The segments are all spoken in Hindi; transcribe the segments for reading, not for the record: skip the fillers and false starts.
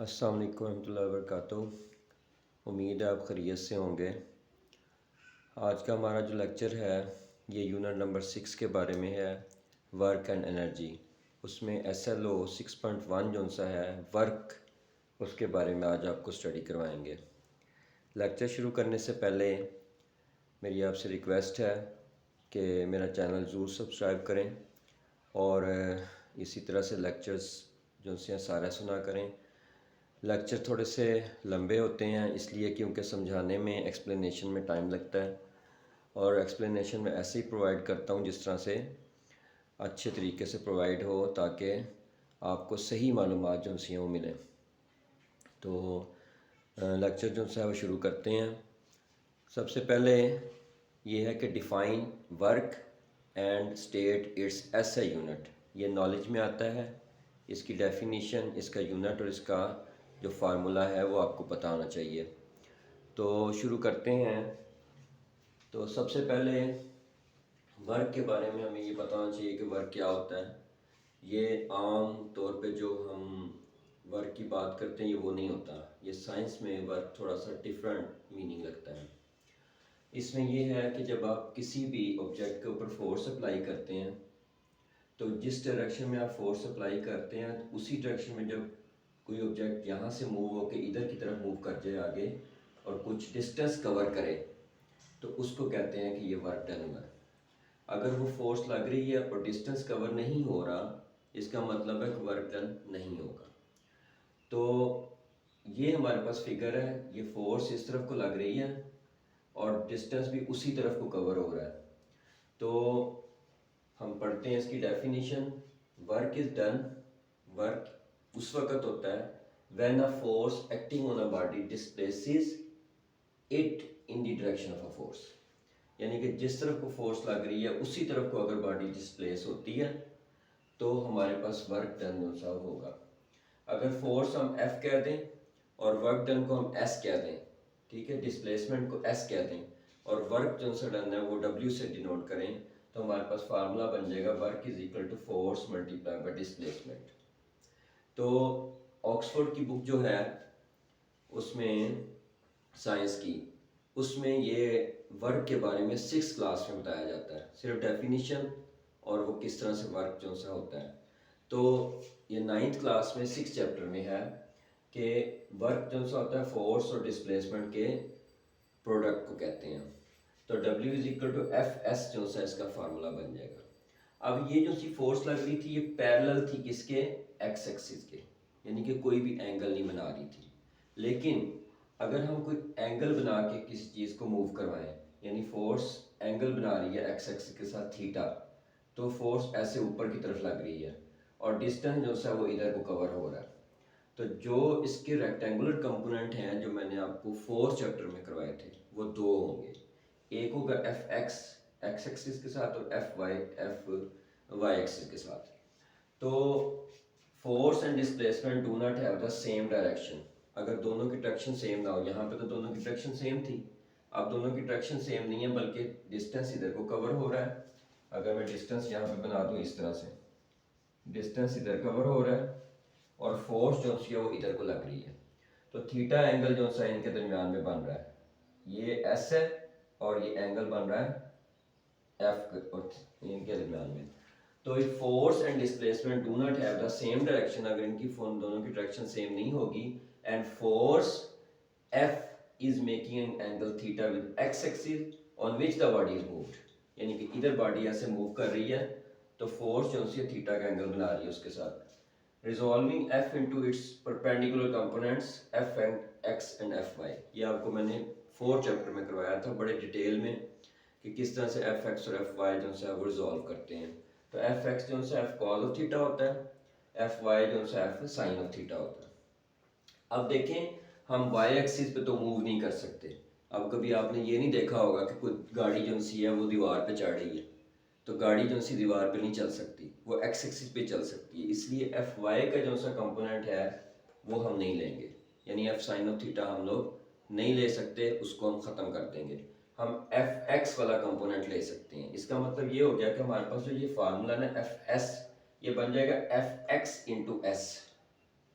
अस्सलाम वालेकुम रहमतुल्लाहि व बरकातुहू। उम्मीद है आप खैरियत से होंगे। आज का हमारा जो लेक्चर है ये यूनिट नंबर 6 के बारे में है, वर्क एंड एनर्जी। उसमें SLO 6.1 जो सा है वर्क, उसके बारे में आज आपको स्टडी करवाएंगे। लेक्चर शुरू करने से पहले मेरी आपसे रिक्वेस्ट है कि मेरा चैनल ज़रूर सब्सक्राइब करें और इसी तरह से लेक्चर्स जो से सारा सुना करें। लेक्चर थोड़े से लंबे होते हैं इसलिए क्योंकि समझाने में, एक्सप्लेनेशन में टाइम लगता है, और एक्सप्लेनेशन में ऐसे ही प्रोवाइड करता हूँ जिस तरह से अच्छे तरीके से प्रोवाइड हो ताकि आपको सही मालूमात जो सी वो मिलें। तो लेक्चर जो है वो शुरू करते हैं। सबसे पहले ये है कि define work and state it's SI unit. ये नॉलेज में आता है, इसकी डेफिनीशन, इसका यूनिट और इसका जो फार्मूला है वो आपको पता होना चाहिए। तो शुरू करते हैं। तो सबसे पहले वर्क के बारे में हमें ये पता होना चाहिए कि वर्क क्या होता है। ये आम तौर पे जो हम वर्क की बात करते हैं ये वो नहीं होता। ये साइंस में वर्क थोड़ा सा डिफरेंट मीनिंग लगता है। इसमें ये है कि जब आप किसी भी ऑब्जेक्ट के ऊपर फोर्स अप्लाई करते हैं तो जिस डायरेक्शन में आप फोर्स अप्लाई करते हैं उसी डायरेक्शन में जब कोई ऑब्जेक्ट यहाँ से मूव होकर इधर की तरफ मूव कर जाए आगे और कुछ डिस्टेंस कवर करे तो उसको कहते हैं कि ये वर्क डन हुआ है। अगर वो फोर्स लग रही है और डिस्टेंस कवर नहीं हो रहा, इसका मतलब है कि वर्क डन नहीं होगा। तो ये हमारे पास फिगर है, ये फोर्स इस तरफ को लग रही है और डिस्टेंस भी उसी तरफ को कवर हो रहा है। तो हम पढ़ते हैं इसकी definition. Work is done, work उस वक्त होता है when a force acting on a body displaces it in the direction of a force. यानी कि जिस तरफ को फोर्स लग रही है उसी तरफ को अगर बॉडी डिस्प्लेस होती है तो हमारे पास वर्क डन सा होगा। अगर फोर्स हम F कह दें और वर्क डन को हम S कह दें, ठीक है, डिस्प्लेसमेंट को S कह दें और वर्क जो सा डन है वो W से डिनोट करें, तो हमारे पास फार्मूला बन जाएगा work is equal to force multiply by displacement. तो ऑक्सफोर्ड की बुक जो है उसमें साइंस की, उसमें ये वर्क के बारे में 6 क्लास में बताया जाता है, सिर्फ डेफिनेशन और वो किस तरह से वर्क जो सा होता है। तो ये 9th क्लास में 6 चैप्टर में है कि वर्क जो सा होता है फोर्स और डिस्प्लेसमेंट के प्रोडक्ट को कहते हैं। तो W is equal to FS जो सा इसका फार्मूला बन जाएगा। अब ये जो सी फोर्स लग रही थी ये पैरेलल थी किसके, एक्स एक्सिस के, यानी कि कोई भी एंगल नहीं बना रही थी। लेकिन अगर हम कोई एंगल बना के किसी चीज़ को मूव करवाएं, यानी फोर्स एंगल बना रही है एक्स एक्सिस के साथ थीटा, तो फोर्स ऐसे ऊपर की तरफ लग रही है और डिस्टेंस जो सा वो इधर को कवर हो रहा है। तो जो इसके रेक्टेंगुलर कंपोनेंट हैं जो मैंने आपको 4th चैप्टर में करवाए थे वो 2 होंगे। एक होगा FX एक्स एक्सिस के साथ और FY एक्सिस के साथ। तो force and displacement do not have the same direction. अगर दोनों की डायरेक्शन सेम ना हो, यहाँ पे तो दोनों की डायरेक्शन सेम थी, अब दोनों की डायरेक्शन सेम नहीं है बल्कि डिस्टेंस इधर को कवर हो रहा है। अगर मैं डिस्टेंस यहाँ पे बना दूँ इस तरह से, डिस्टेंस इधर कवर हो रहा है और फोर्स जो है वो इधर को लग रही है, तो थीटा एंगल जो सा इनके दरमियान में बन रहा है, ये S है और ये एंगल बन रहा है F और इनके दरमियान में। तो if force and displacement do not have the same direction, अगर इनकी दोनों की डायरेक्शन सेम नहीं होगी, and force F is making an angle theta with x axis on which the body is moved, यानी कि इधर बॉडी ऐसे मूव कर रही है तो फोर्स जो है थीटा का एंगल बना रही है उसके साथ। Resolving F into its perpendicular components F and X and Fy, ये आपको मैंने 4th चैप्टर में करवाया था बड़े डिटेल में कि किस तरह से Fx और Fy जो है वो रिजॉल्व करते हैं। तो Fx जो है F cos ऑफ थीटा होता है, Fy जो है F sin ऑफ थीटा होता है। अब देखें, हम y एक्सिस पे तो मूव नहीं कर सकते। अब कभी आपने ये नहीं देखा होगा कि कोई गाड़ी जो सी है वो दीवार पे चढ़ रही है, तो गाड़ी जो सी दीवार पे नहीं चल सकती, वो एक्स एक्सिस पे चल सकती है। इसलिए Fy का जो सा कंपोनेंट है वो हम नहीं लेंगे, यानी F sin ऑफ थीटा हम लोग नहीं ले सकते, उसको हम ख़त्म कर देंगे। हम Fx वाला कंपोनेंट ले सकते हैं। इसका मतलब ये हो गया कि हमारे पास जो ये फार्मूला ना Fs, ये बन जाएगा Fx इंटू S।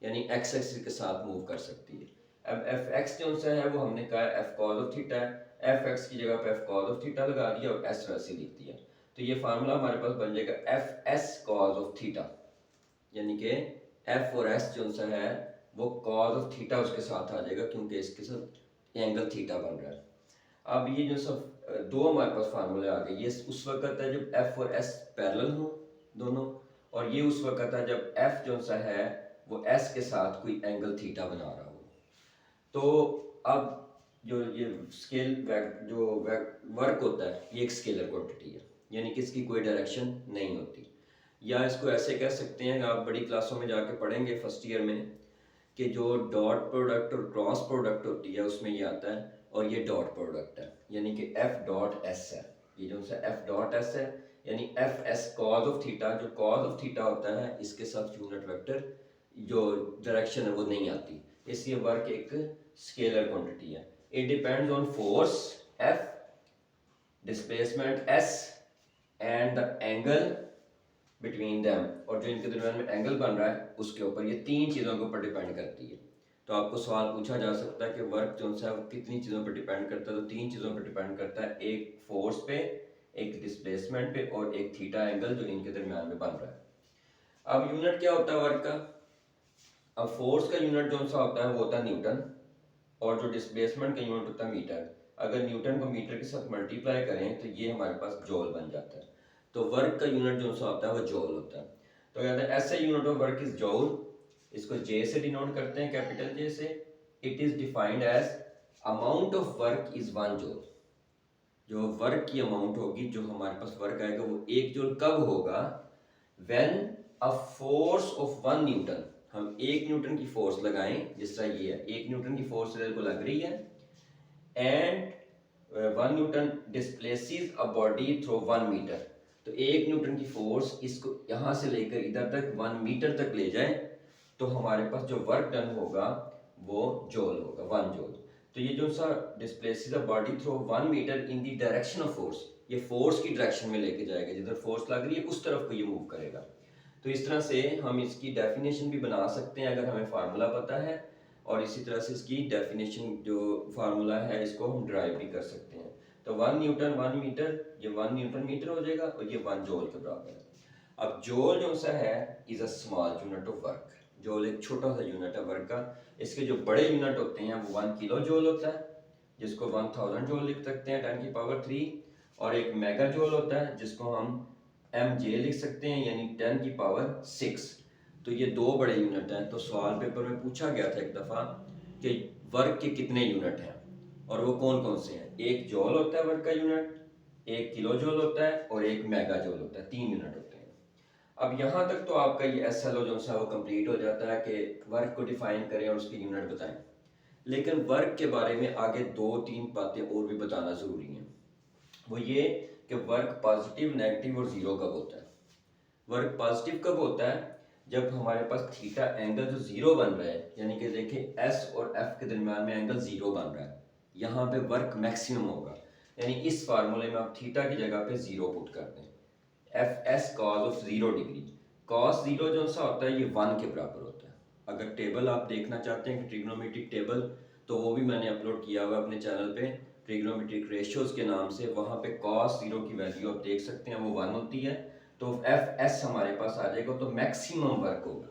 यानी एक्स एक्सिस के साथ मूव कर सकती है। अब एफ एक्स जो सा है वो हमने कहा एफ कॉज ऑफ थीटा है, एफ एक्स की जगह पे एफ कॉज ऑफ थीटा लगा दिया और एस वैसे लिख दिया। तो ये फार्मूला हमारे पास बन जाएगा F S cause of theta, यानी कि एफ और एस जो सा है वो कॉज ऑफ थीटा उसके साथ आ जाएगा क्योंकि इसके साथ एंगल थीटा बन रहा है। अब ये जो सब दो हमारे पास फार्मूले आ गए, ये उस वक्त है जब एफ और एस पैरेलल हो दोनों, और ये उस वक्त है जब एफ जो सा है वो एस के साथ कोई एंगल थीटा बना रहा हो। तो अब जो ये स्केल जो वर्क होता है ये एक स्केलर क्वांटिटी है, यानी कि इसकी कोई डायरेक्शन नहीं होती। या इसको ऐसे कह सकते हैं, आप बड़ी क्लासों में जाके पढ़ेंगे फर्स्ट ईयर में, कि जो डॉट प्रोडक्ट और क्रॉस प्रोडक्ट होती है उसमें ये आता है, और ये डॉट प्रोडक्ट है, यानी कि एफ डॉट एस है। ये जो सा एफ डॉट एस है यानी F S cause of theta, जो कॉज ऑफ थीटा होता है इसके साथ यूनिट वेक्टर जो डायरेक्शन है वो नहीं आती, इसलिए वर्क एक स्केलर क्वांटिटी है। It depends on force F, displacement S and the angle between them, और जो इनके दरमियान में एंगल बन रहा है उसके ऊपर, ये तीन चीज़ों के ऊपर डिपेंड करती है। तो आपको सवाल पूछा जा सकता है कि वर्क जो है वो कितनी चीज़ों पर डिपेंड करता है, तो तीन चीज़ों पर डिपेंड करता है, एक फोर्स पे, एक डिस्प्लेसमेंट पे और एक थीटा एंगल जो इनके दरमियान में बन रहा है। अब यूनिट क्या होता है वर्क का? अब फोर्स का यूनिट जो सा होता है वो होता है न्यूटन, और जो डिस्प्लेसमेंट का यूनिट होता है मीटर। अगर न्यूटन को मीटर के साथ मल्टीप्लाई करें तो ये हमारे पास जॉल बन जाता है। तो वर्क का यूनिट जो सा होता है वो जॉल होता है। तो कहते हैं ऐसे unit of work is joule, इसको जे से डिनोट करते हैं, कैपिटल जे से। It is defined as amount of work is 1 joule. जो वर्क की अमाउंट होगी, जो हमारे पास वर्क आएगा वो 1 जॉल कब होगा? When a force of 1 Newton, हम 1 न्यूटन की फोर्स लगाएं, जिस तरह ये है 1 न्यूटन की फोर्स इधर को लग रही है, and 1 newton displaces a body through 1 metre. तो 1 न्यूटन की फोर्स इसको यहाँ से लेकर इधर तक 1 मीटर तक ले जाए, तो हमारे पास जो वर्क डन होगा वो जॉल होगा, 1 जॉल। तो ये जो सा displaces a body through 1 metre in the direction of force, ये फोर्स की डायरेक्शन में लेके जाएगा, जिधर फोर्स लग रही है उस तरफ को ये मूव करेगा। तो इस तरह से हम इसकी डेफिनेशन भी बना सकते हैं अगर हमें फार्मूला पता है, और इसी तरह से इसकी डेफिनेशन जो फार्मूला है इसको हम ड्राइव भी कर सकते हैं। तो 1 न्यूटन 1 मीटर, ये 1 न्यूटन मीटर हो जाएगा और ये 1 जॉल के बराबर है। अब जॉल जो सा है is a small unit of work, जॉल एक छोटा सा यूनिट है वर्क का। इसके जो बड़े यूनिट होते हैं वो 1 किलो जॉल होता है, जिसको 1000 जॉल लिख सकते हैं 10 की पावर 3, और एक मेगा जॉल होता है जिसको हम mj लिख सकते हैं, यानी 10 की पावर 6। तो ये दो बड़े यूनिट हैं। तो सवाल पेपर में पूछा गया था एक दफ़ा कि वर्क के कितने यूनिट हैं, और वो कौन कौन से हैं? एक जॉल होता है वर्क का यूनिट, एक किलो जॉल होता है और एक मेगा जॉल होता है, 3 यूनिट होते हैं। अब यहाँ तक तो आपका ये SLO जो सा वो कंप्लीट हो जाता है कि वर्क को डिफाइन करें और उसके यूनिट बताएं। लेकिन वर्क के बारे में आगे 2-3 बातें और भी बताना ज़रूरी हैं। वो ये कि वर्क पॉजिटिव, नेगेटिव और ज़ीरो कब होता है। वर्क पॉजिटिव कब होता है? जब हमारे पास थीटा एंगल जो ज़ीरो बन रहा है, यानी कि देखिए S और F के दरमियान में एंगल ज़ीरो बन रहा है, यहाँ पे वर्क मैक्सिमम होगा। यानी इस फार्मूले में आप थीटा की जगह पे ज़ीरो पुट कर दें, F S cos of 0 degree. Cos 0 जो सा होता है ये 1 के बराबर होता है। अगर टेबल आप देखना चाहते हैं कि ट्रिग्नोमेट्रिक टेबल, तो वो भी मैंने अपलोड किया हुआ अपने चैनल पे, ट्रिग्नोमेट्रिक रेशियोज के नाम से। वहाँ पे कॉस 0 की वैल्यू आप देख सकते हैं, वो 1 होती है। तो एफ एस हमारे पास आ जाएगा, तो मैक्सिमम वर्क होगा,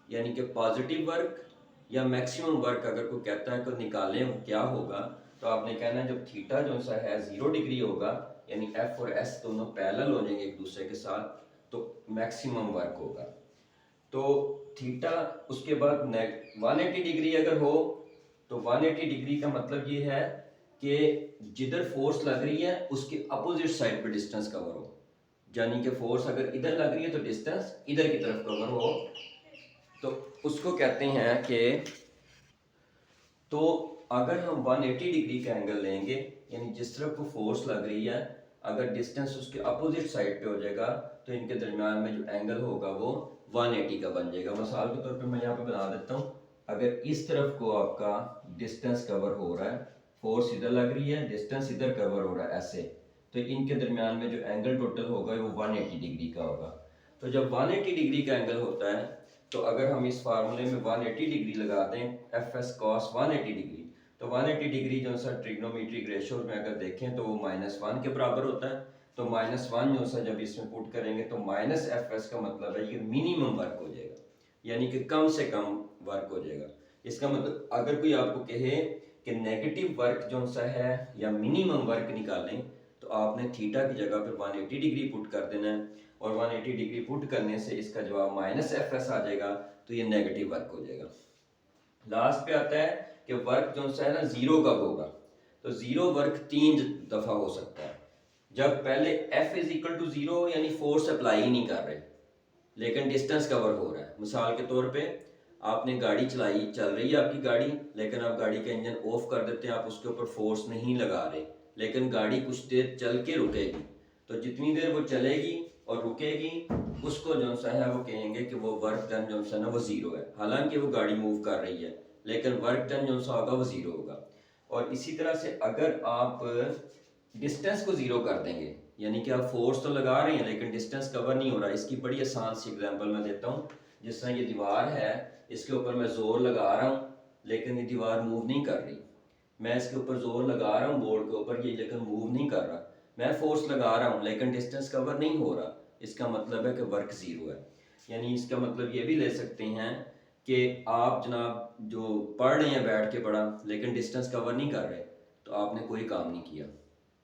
यानी कि पॉजिटिव वर्क या मैक्सिमम वर्क अगर कोई कहता है कि निकालें वो क्या होगा, तो आपने कहना है जब थीटा जो सा है 0 डिग्री होगा, यानी एफ और एस दोनों पैरेलल हो जाएंगे एक दूसरे के साथ, तो मैक्सिमम वर्क होगा। तो थीटा उसके बाद 180 डिग्री अगर हो, तो 180 डिग्री का मतलब ये है कि जिधर फोर्स लग रही है उसके अपोजिट साइड पे डिस्टेंस कवर हो, यानी कि फोर्स अगर इधर लग रही है तो डिस्टेंस इधर की तरफ कवर हो। तो उसको कहते हैं कि, तो अगर हम 180 डिग्री का एंगल लेंगे, यानी जिस तरफ को फोर्स लग रही है अगर डिस्टेंस उसके अपोजिट साइड पे हो जाएगा, तो इनके दरमियान में जो एंगल होगा वो 180 का बन जाएगा। मिसाल के तौर पे मैं यहाँ पे बना देता हूँ, अगर इस तरफ को आपका डिस्टेंस कवर हो रहा है, फोर्स इधर लग रही है, डिस्टेंस इधर कवर हो रहा है ऐसे, तो इनके दरमियान में जो एंगल टोटल होगा वो 180 डिग्री का होगा। तो जब 180 डिग्री का एंगल होता है तो अगर हम इस फार्मूले में 180 डिग्री लगा दें एफ एस कॉस 180 डिग्री, तो 180 डिग्री जो सा ट्रिग्नोमेट्रिक रेशो में अगर देखें तो वो -1 के बराबर होता है। तो -1 जो सा जब इसमें पुट करेंगे तो माइनस एफ एस का मतलब है ये मिनिमम वर्क हो जाएगा, यानी कि कम से कम वर्क हो जाएगा। इसका मतलब अगर कोई आपको कहे कि नेगेटिव वर्क जो सा है या मिनिमम वर्क निकालें, तो आपने थीटा की जगह पर 180 डिग्री पुट कर देना है, और 180 डिग्री पुट करने से इसका जवाब -FS आ जाएगा, तो ये नेगेटिव वर्क हो जाएगा। लास्ट पे आता है कि वर्क जो सा है ना जीरो कब होगा। तो जीरो वर्क 3 दफ़ा हो सकता है। जब पहले F इज इक्वल टू 0 यानी फोर्स अप्लाई ही नहीं कर रहे लेकिन डिस्टेंस कवर हो रहा है। मिसाल के तौर पे आपने गाड़ी चलाई, चल रही है आपकी गाड़ी, लेकिन आप गाड़ी का इंजन ऑफ कर देते हैं, आप उसके ऊपर फोर्स नहीं लगा रहे, लेकिन गाड़ी कुछ देर चल के रुकेगी। तो जितनी देर वो चलेगी और रुकेगी उसको जो सा है वो कहेंगे कि वो वर्क डन जो सा ना वो ज़ीरो है। हालांकि वो गाड़ी मूव कर रही है लेकिन वर्क डन जो सा होगा वो ज़ीरो होगा। और इसी तरह से अगर आप डिस्टेंस को ज़ीरो कर देंगे, यानी कि आप फोर्स तो लगा रहे हैं लेकिन डिस्टेंस कवर नहीं हो रहा, इसकी बड़ी आसान सी एग्जांपल मैं देता हूँ। जिस तरह ये दीवार है, इसके ऊपर मैं ज़ोर लगा रहा हूँ लेकिन ये दीवार मूव नहीं कर रही। मैं इसके ऊपर ज़ोर लगा रहा हूँ बोर्ड के ऊपर, ये लेकिन मूव नहीं कर रहा। मैं फोर्स लगा रहा हूँ लेकिन डिस्टेंस कवर नहीं हो रहा, इसका मतलब है कि वर्क ज़ीरो है। यानी इसका मतलब ये भी ले सकते हैं कि आप जनाब जो पढ़ रहे हैं बैठ के पढ़ा लेकिन डिस्टेंस कवर नहीं कर रहे, तो आपने कोई काम नहीं किया।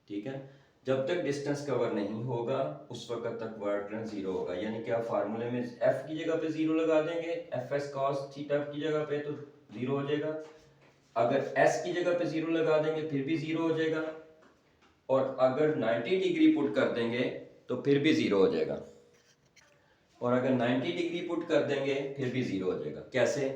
ठीक है, जब तक डिस्टेंस कवर नहीं होगा उस वक्त तक वर्क डन जीरो होगा। यानी कि आप फार्मूले में एफ की जगह पे जीरो लगा देंगे, एफ एस कॉस थीटा की जगह पे तो जीरो हो जाएगा। अगर एस की जगह पे जीरो लगा देंगे फिर भी जीरो हो जाएगा, और अगर 90 डिग्री पुट कर देंगे तो फिर भी जीरो हो जाएगा, और अगर 90 डिग्री पुट कर देंगे फिर भी जीरो हो जाएगा। कैसे?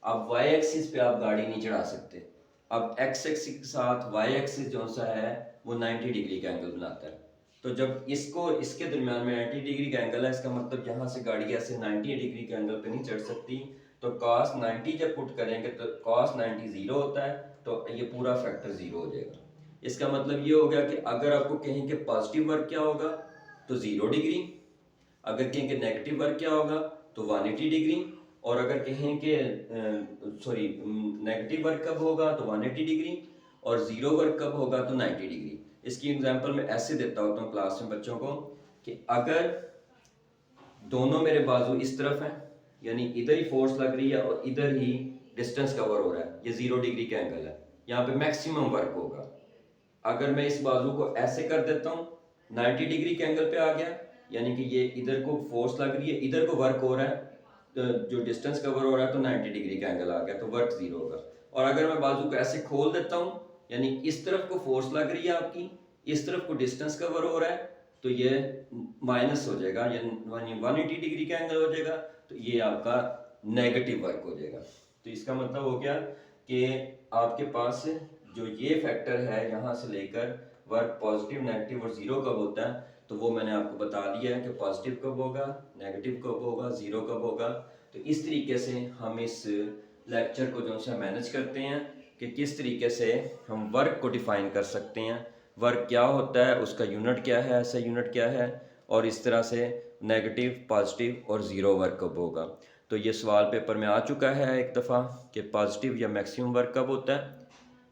अब वाई एक्सिस पे आप गाड़ी नहीं चढ़ा सकते। अब एक्स एक्सिस के साथ वाई एक्सिस जो सा है वो 90 डिग्री का एंगल बनाता है। तो जब इसको इसके दरमियान में 90 डिग्री का एंगल है, इसका मतलब यहाँ से गाड़ी ऐसे 90 डिग्री के एंगल पे नहीं चढ़ सकती। तो cos 90 जब पुट करेंगे तो cos 90 जीरो होता है, तो ये पूरा फैक्टर जीरो हो जाएगा। इसका मतलब ये हो गया कि अगर आपको कहें कि पॉजिटिव वर्क क्या होगा तो 0 डिग्री, अगर कहें कि नेगेटिव वर्क क्या होगा तो 180 डिग्री, और अगर कहें कि नेगेटिव वर्क कब होगा तो 180 डिग्री, और ज़ीरो वर्क कब होगा तो 90 डिग्री। इसकी एग्जांपल मैं ऐसे देता होता हूँ क्लास में बच्चों को कि अगर दोनों मेरे बाजू इस तरफ हैं, यानी इधर ही फोर्स लग रही है और इधर ही डिस्टेंस कवर हो रहा है, ये 0 डिग्री का एंगल है, यहाँ पे मैक्सिमम वर्क होगा। अगर मैं इस बाजू को ऐसे कर देता हूँ 90 डिग्री के एंगल पे आ गया, यानी कि ये इधर को फोर्स लग रही है, इधर को वर्क हो रहा है, तो जो डिस्टेंस कवर हो रहा है तो 90 डिग्री का एंगल आ गया, तो वर्क जीरो होगा। और अगर मैं बाजू को ऐसे खोल देता हूँ, यानी इस तरफ को फोर्स लग रही है आपकी, इस तरफ को डिस्टेंस कवर हो रहा है, तो ये माइनस हो जाएगा, यानी 180 डिग्री का एंगल हो जाएगा, तो ये आपका नेगेटिव वर्क हो जाएगा। तो इसका मतलब हो गया कि आपके पास जो ये फैक्टर है यहाँ से लेकर वर्क पॉजिटिव, नेगेटिव और ज़ीरो कब होता है, तो वो मैंने आपको बता दिया है कि पॉजिटिव कब होगा, नेगेटिव कब होगा, ज़ीरो कब होगा। तो इस तरीके से हम इस लेक्चर को जो है मैनेज करते हैं कि किस तरीके से हम वर्क को डिफ़ाइन कर सकते हैं, वर्क क्या होता है, उसका यूनिट क्या है, ऐसा यूनिट क्या है, और इस तरह से नेगेटिव, पॉजिटिव और ज़ीरो वर्क कब होगा। तो ये सवाल पेपर में आ चुका है एक दफ़ा कि पॉजिटिव या मैक्सिमम वर्क कब होता है,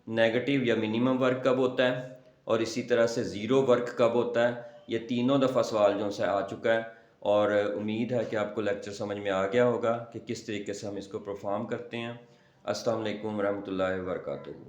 नेगेटिव या मिनिमम वर्क कब होता है, और इसी तरह से ज़ीरो वर्क कब होता है। ये तीनों दफ़ा सवाल जो है आ चुका है, और उम्मीद है कि आपको लेक्चर समझ में आ गया होगा कि किस तरीके से हम इसको परफॉर्म करते हैं। अस्सलाम वालेकुम रहमतुल्लाहि व बरकातुहू।